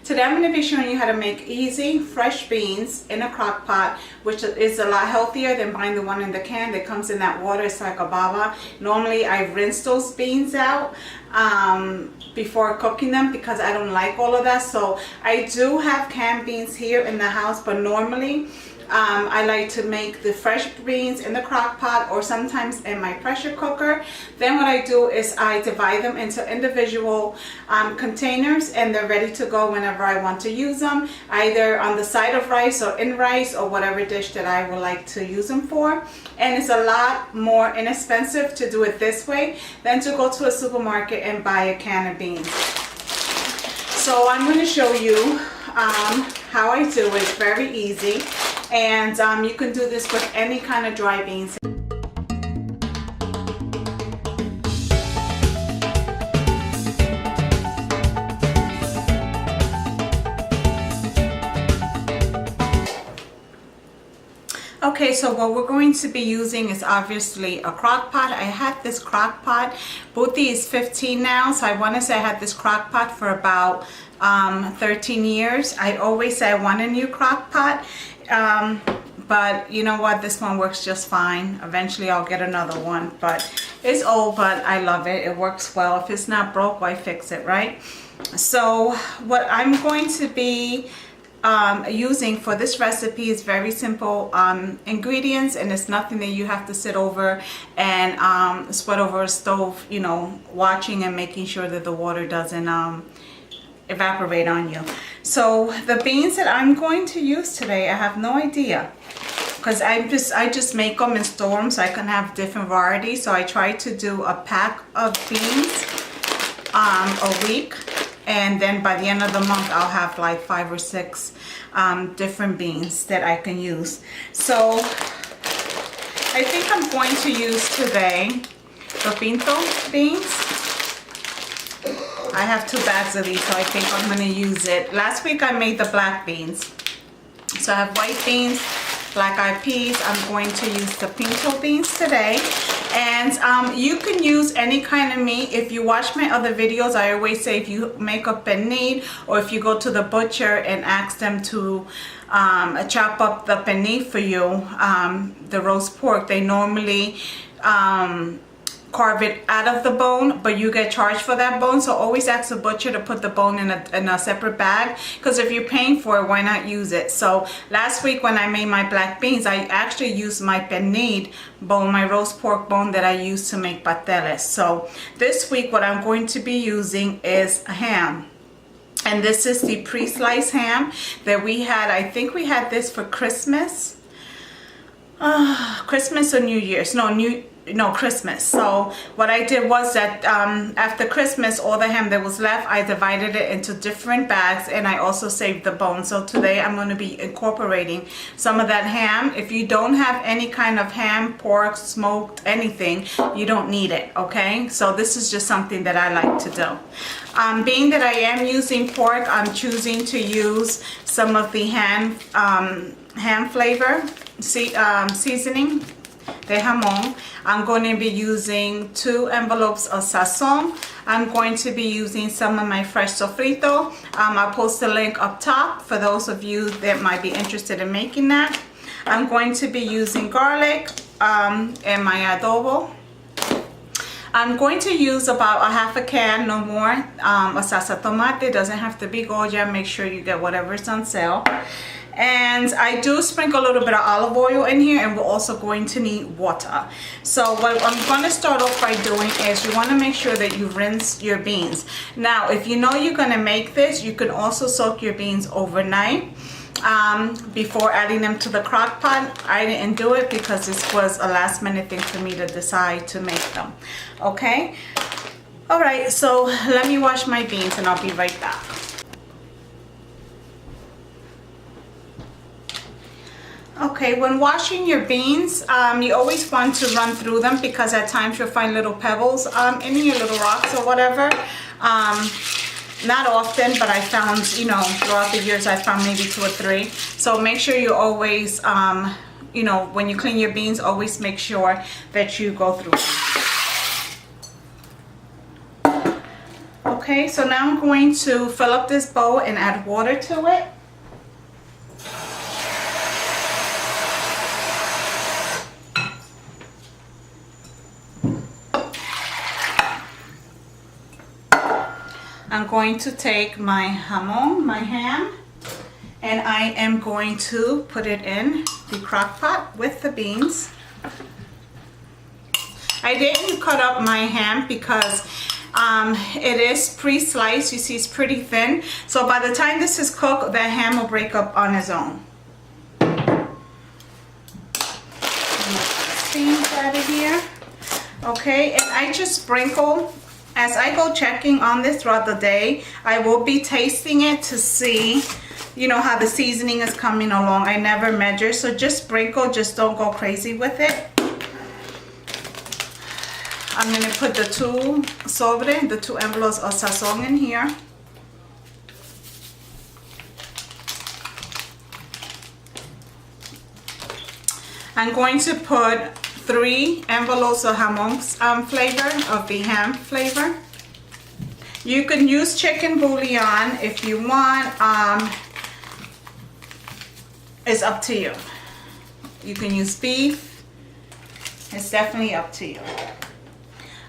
Today I'm going to be showing you how to make easy fresh beans in a crock pot, which is a lot healthier than buying the one in the can that comes in that water. It's like a baba. Normally I rinse those beans out before cooking them because I don't like all of that. So I do have canned beans here in the house, but normally I like to make the fresh beans in the crock pot or sometimes in my pressure cooker. Then what I do is I divide them into individual containers, and they're ready to go whenever I want to use them, either on the side of rice or in rice or whatever dish that I would like to use them for. And it's a lot more inexpensive to do it this way than to go to a supermarket and buy a can of beans. So I'm going to show you how I do it. It's very easy. And you can do this with any kind of dry beans. Okay, so what we're going to be using is obviously a crock pot. I had this crock pot. Booty is 15 now, so I want to say I had this crock pot for about 13 years. I always say I want a new crock pot. But you know what, this one works just fine. Eventually I'll get another one, but it's old, but I love it. It works well. If it's not broke, why fix it, right? So what I'm going to be using for this recipe is very simple ingredients, and it's nothing that you have to sit over and sweat over a stove, you know, watching and making sure that the water doesn't evaporate on you. So the beans that I'm going to use today, I have no idea, because I just make them and store them so I can have different varieties. So I try to do a pack of beans a week, and then by the end of the month I'll have like 5 or 6 different beans that I can use. So I think I'm going to use today the pinto beans. I have 2 bags of these, so I think I'm going to use it. Last week I made the black beans. So I have white beans, black eyed peas. I'm going to use the pinto beans today. And you can use any kind of meat. If you watch my other videos, I always say if you make a pernil, or if you go to the butcher and ask them to chop up the pernil for you, the roast pork, they normally carve it out of the bone, but you get charged for that bone. So always ask the butcher to put the bone in a separate bag, because if you're paying for it, why not use it? So last week when I made my black beans, I actually used my pernil bone, my roast pork bone that I used to make pateles. So this week what I'm going to be using is ham. And this is the pre-sliced ham that we had. I think we had this for Christmas. Christmas or New Year's? No, Christmas. So what I did was that after Christmas, all the ham that was left, I divided it into different bags, and I also saved the bone. So today I'm going to be incorporating some of that ham. If you don't have any kind of ham, pork, smoked, anything, you don't need it, okay? So this is just something that I like to do. Being that I am using pork, I'm choosing to use some of the ham flavor seasoning, the jamon. I'm going to be using 2 envelopes of Sazon. I'm going to be using some of my fresh sofrito. I'll post the link up top for those of you that might be interested in making that. I'm going to be using garlic and my adobo. I'm going to use about a half a can, no more, of salsa tomate. It doesn't have to be Goya. Make sure you get whatever's on sale. And I do sprinkle a little bit of olive oil in here, and we're also going to need water. So what I'm going to start off by doing is you want to make sure that you rinse your beans. Now, if you know you're going to make this, you can also soak your beans overnight before adding them to the crock pot. I didn't do it because this was a last minute thing for me to decide to make them. Okay? Alright, so let me wash my beans and I'll be right back. Okay, when washing your beans, you always want to run through them, because at times you'll find little pebbles in your little rocks or whatever. Not often, but I found, you know, throughout the years I found maybe 2 or 3. So make sure you always, you know, when you clean your beans, always make sure that you go through them. Okay. Okay, so now I'm going to fill up this bowl and add water to it. I'm going to take my jamon, my ham, and I am going to put it in the crock pot with the beans. I didn't cut up my ham because it is pre-sliced. You see it's pretty thin. So by the time this is cooked, the ham will break up on its own. Beans out of here. Okay, and I just sprinkle. As I go checking on this throughout the day, I will be tasting it to see, you know, how the seasoning is coming along. I never measure, so just sprinkle, just don't go crazy with it. I'm going to put the two envelopes of Sazon in here. I'm going to put 3 envelopes of jamon flavor, of the ham flavor. You can use chicken bouillon if you want. It's up to you. You can use beef. It's definitely up to you.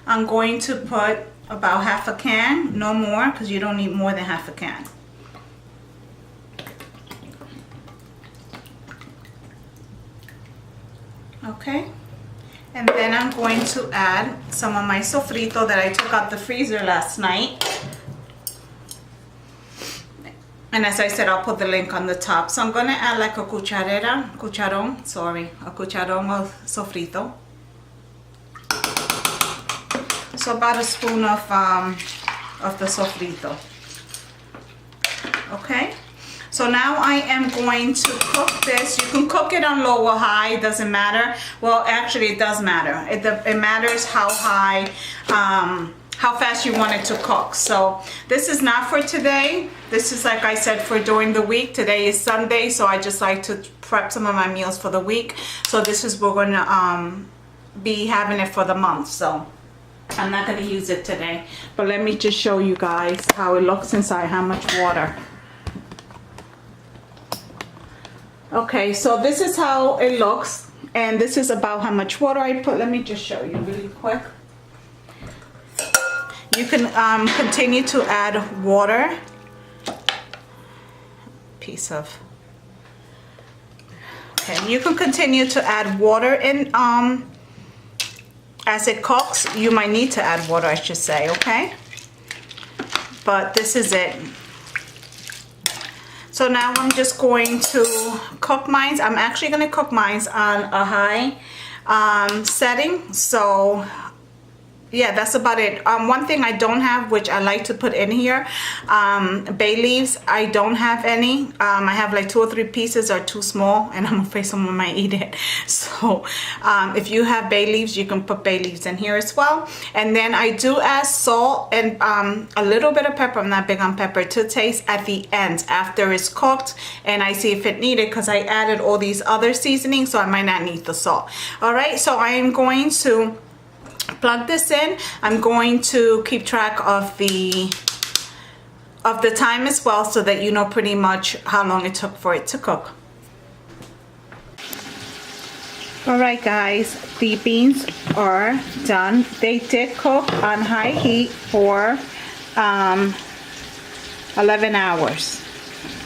I'm going to put about half a can, no more, because you don't need more than half a can. Okay. And then I'm going to add some of my sofrito that I took out the freezer last night. And as I said, I'll put the link on the top. So I'm going to add like a cucharon of sofrito. So about a spoon of the sofrito. Okay. So now I am going to cook this. You can cook it on low or high, it doesn't matter. Well, actually it does matter. It matters how high, how fast you want it to cook. So this is not for today. This is, like I said, for during the week. Today is Sunday, so I just like to prep some of my meals for the week. So this is, we're gonna be having it for the month. So I'm not gonna use it today. But let me just show you guys how it looks inside, how much water. Okay, so this is how it looks, and this is about how much water I put. Let me just show you really quick. You can continue to add water. Okay, you can continue to add water in as it cooks. You might need to add water, I should say, okay? But this is it. So now I'm just going to cook mine. I'm actually going to cook mine on a high setting. So yeah, that's about it. One thing I don't have, which I like to put in here, bay leaves. I don't have any. I have like 2 or 3 pieces, are too small, and I'm afraid someone might eat it. So if you have bay leaves, you can put bay leaves in here as well. And then I do add salt and a little bit of pepper. I'm not big on pepper, to taste at the end after it's cooked, and I see if it needed, because I added all these other seasonings, so I might not need the salt. All right, so I am going to plug this in. I'm going to keep track of the time as well, so that you know pretty much how long it took for it to cook. All right guys, the beans are done. They did cook on high heat for 11 hours,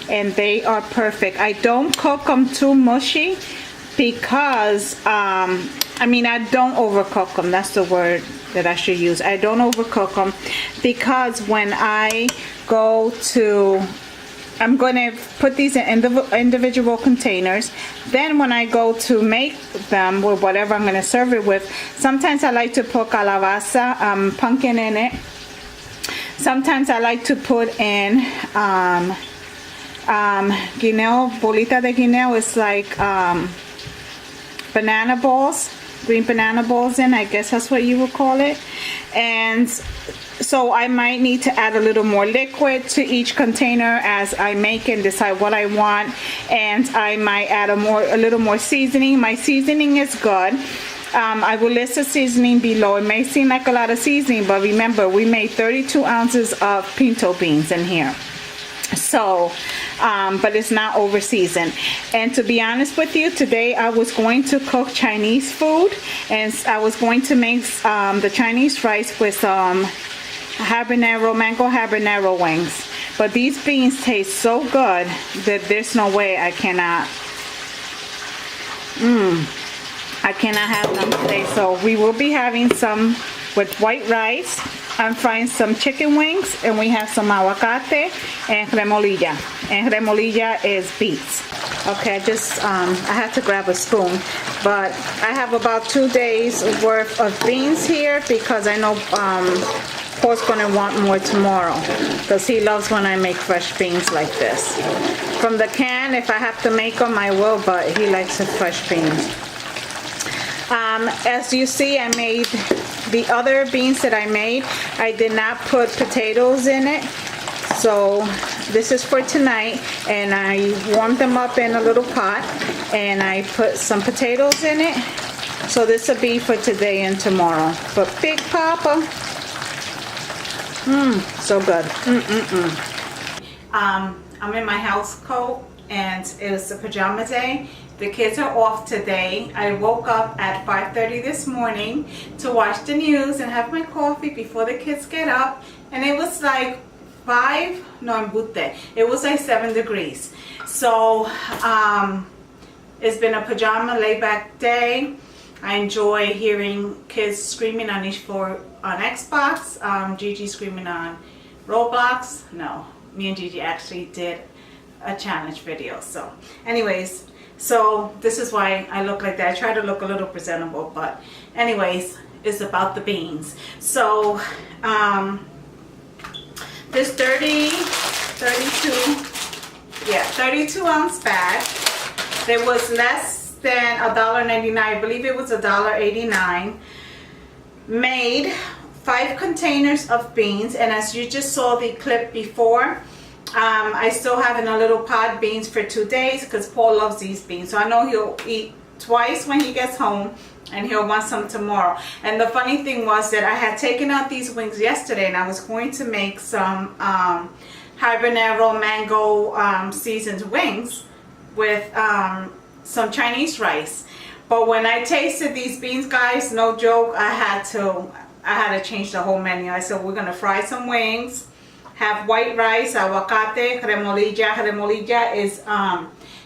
and they are perfect. I don't cook them too mushy because I mean, I don't overcook them. That's the word that I should use. I don't overcook them, because when I go to, I'm going to put these in individual containers. Then when I go to make them with whatever I'm going to serve it with, sometimes I like to put calabaza, pumpkin in it. Sometimes I like to put in guineo, bolita de guineo. It's like banana balls, green banana balls in, I guess that's what you would call it. And so I might need to add a little more liquid to each container as I make and decide what I want. And I might add a little more seasoning. My seasoning is good. I will list the seasoning below. It may seem like a lot of seasoning, but remember, we made 32 ounces of pinto beans in here. So, but it's not over seasoned. And to be honest with you, today I was going to cook Chinese food, and I was going to make the Chinese rice with mango habanero wings. But these beans taste so good that there's no way I cannot have them today. So we will be having some with white rice. I'm frying some chicken wings, and we have some aguacate and remolilla. And remolilla is beets. Okay, I had to grab a spoon, but I have about 2 days worth of beans here because I know Paul's gonna want more tomorrow because he loves when I make fresh beans like this. From the can, if I have to make them, I will, but he likes the fresh beans. As you see, I made the other beans that I made. I did not put potatoes in it, so this is for tonight, and I warmed them up in a little pot, and I put some potatoes in it. So this will be for today and tomorrow. But Big Papa, so good. I'm in my house coat, and it was a pajama day. The kids are off today. I woke up at 5:30 this morning to watch the news and have my coffee before the kids get up, and it was like it was like 7 degrees. So it's been a pajama laid-back day. I enjoy hearing kids screaming on each floor on Xbox. Gigi screaming on Roblox. No, me and Gigi actually did a challenge video. So anyways, so this is why I look like that. I try to look a little presentable, but anyways, it's about the beans. So this 32 ounce bag, there was less than $1.99. I believe it was $1.89. Made 5 containers of beans, and as you just saw the clip before, I still have in a little pot beans for 2 days because Paul loves these beans. So I know he'll eat twice when he gets home, and he'll want some tomorrow. And the funny thing was that I had taken out these wings yesterday, and I was going to make some habanero mango seasoned wings with some Chinese rice. But when I tasted these beans, guys, no joke, I had to change the whole menu. I said, we're gonna fry some wings, have white rice, aguacate, remolilla. Remolilla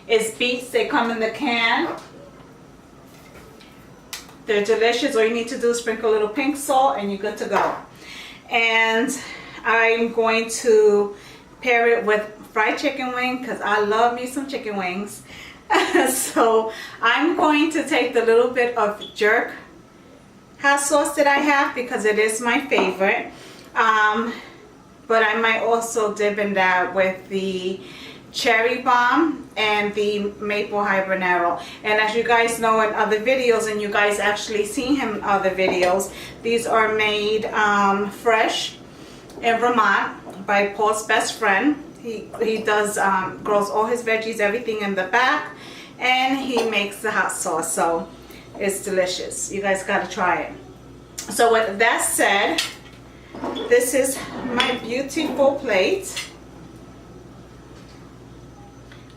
is beets. They come in the can. They're delicious. All you need to do is sprinkle a little pink salt, and you're good to go. And I'm going to pair it with fried chicken wing because I love me some chicken wings. So I'm going to take the little bit of jerk hot sauce that I have because it is my favorite. But I might also dip in that with the cherry bomb and the maple habanero. And as you guys know in other videos, and you guys actually seen him in other videos, these are made fresh in Vermont by Paul's best friend. He does grows all his veggies, everything in the back, and he makes the hot sauce. So it's delicious. You guys gotta try it. So with that said, this is my beautiful plate.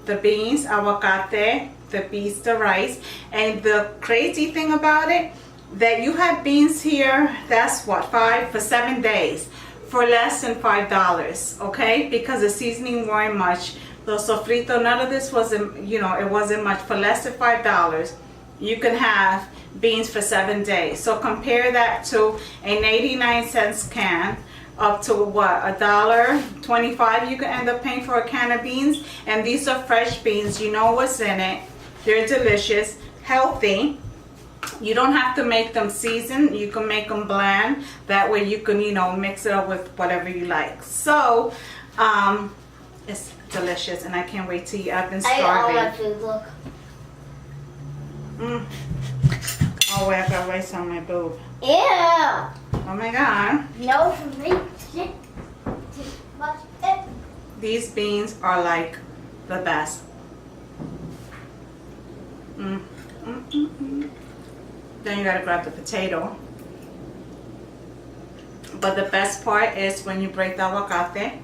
The beans, aguacate, the beets, the rice. And the crazy thing about it, that you have beans here, that's what, 5 for 7 days for less than $5, okay? Because the seasoning weren't much. The sofrito, none of this wasn't, you know, it wasn't much. For less than $5, you can have beans for 7 days. So compare that to an 89-cent can, up to what, $1.25 you can end up paying for a can of beans. And these are fresh beans. You know what's in it. They're delicious, healthy. You don't have to make them seasoned. You can make them bland. That way you can, you know, mix it up with whatever you like. So it's delicious, and I can't wait to eat. I've been starving. I ate all that food, look. Oh wait, I got rice on my boob. Ew. Oh my god. No, for me. These beans are like the best. Then you gotta grab the potato. But the best part is when you break the aguacate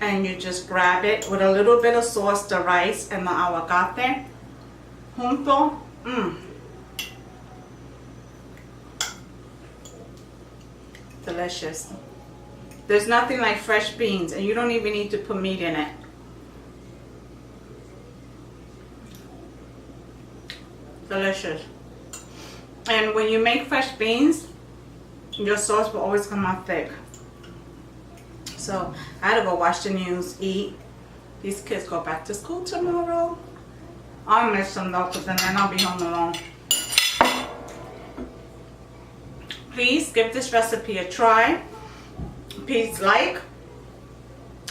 and you just grab it with a little bit of sauce, the rice and the aguacate junto. Delicious. There's nothing like fresh beans, and you don't even need to put meat in it. Delicious. And when you make fresh beans, your sauce will always come out thick. So I had to go watch the news, eat. These kids go back to school tomorrow. I'll miss them though, because then I'll be home alone. Please give this recipe a try. Please like,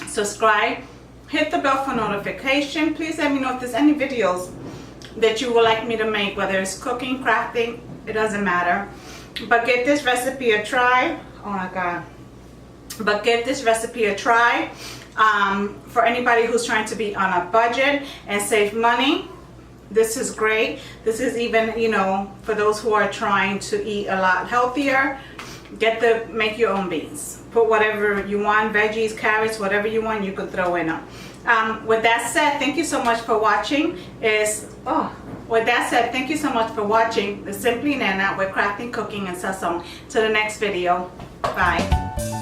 subscribe, hit the bell for notification. Please let me know if there's any videos that you would like me to make, whether it's cooking, crafting, it doesn't matter. But give this recipe a try. Oh my God. But give this recipe a try. For anybody who's trying to be on a budget and save money, this is great. This is even, you know, for those who are trying to eat a lot healthier. Make your own beans. Put whatever you want, veggies, carrots, whatever you want, you can throw in them. With that said, thank you so much for watching. With that said, thank you so much for watching the Simply Nana with Crafting, Cooking, and Sazon. To the next video. Bye.